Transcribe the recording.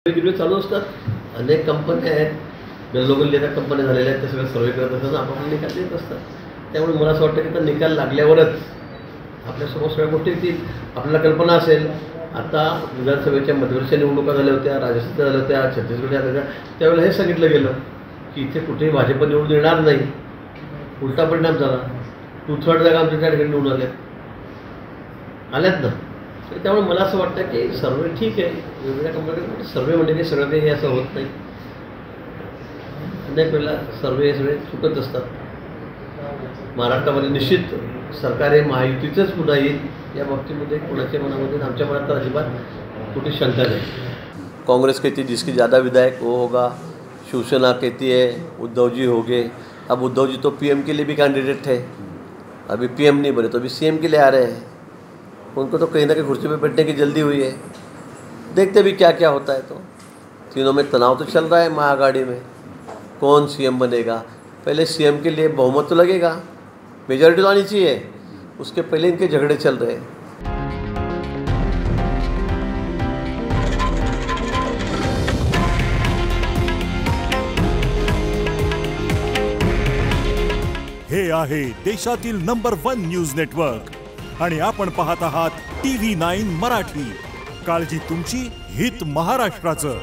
सर्वे चालू असतात. अनेक कंपन्या आहेत, गल्लोगल्ली त्या कंपन्या झालेल्या आहेत, ते सगळं सर्वे करत असतात, आपापले निकाल देत असतात. त्यामुळे मला असं वाटतं की तर निकाल लागल्यावरच आपल्यासमोर सगळ्या गोष्टी येतील. आपल्याला कल्पना असेल, आता विधानसभेच्या मध्यवर्षीय निवडणुका झाल्या होत्या, राजस्थान झाल्या होत्या, छत्तीसगड झाल्या होत्या, त्यावेळेला हे सांगितलं गेलं की इथे कुठेही भाजप निवडून येणार नाही. उलटा परिणाम झाला. 2/3 जागा आमच्या त्या ठिकाणी निवडून आल्यात ना. त्यामुळे मला असं वाटतं की सर्वे ठीक आहे. वेगवेगळ्या कंपन्यांमध्ये सर्वे म्हणजे काही सगळं काही हे असं होत नाही. अनेक वेळेला सर्वे हे सगळे चुकत असतात. महाराष्ट्रामध्ये निश्चित सरकार हे महायुतीचंच पुन्हा येईल या बाबतीमध्ये कोणाच्या मनामध्ये, आमच्या मनात तर अजिबात कुठे शंका नहीं. कांग्रेस कहती है जिसकी ज़्यादा विधायक वो होगा, शिवसेना कहती है उद्धव जी होंगे. अब उद्धव जी तो पीएम के लिए भी कैंडिडेट थे, अभी पीएम नहीं बने तो अभी सीएम के लिए आ रहे हैं. उनको तो कहीं ना कहीं कुर्सी पे बैठने की जल्दी हुई है. देखते भी क्या क्या होता है. तो तीनों में तनाव तो चल रहा है महाआघाड़ी में. कौन सीएम बनेगा, पहले सीएम के लिए बहुमत तो लगेगा, मेजॉरिटी तो आनी चाहिए, उसके पहले इनके झगड़े चल रहे हैं. हे आहे देशातील नंबर 1 न्यूज नेटवर्क आणि आपण पाहत आहात TV9 मराठी. काळजी तुमची, हित महाराष्ट्राचं.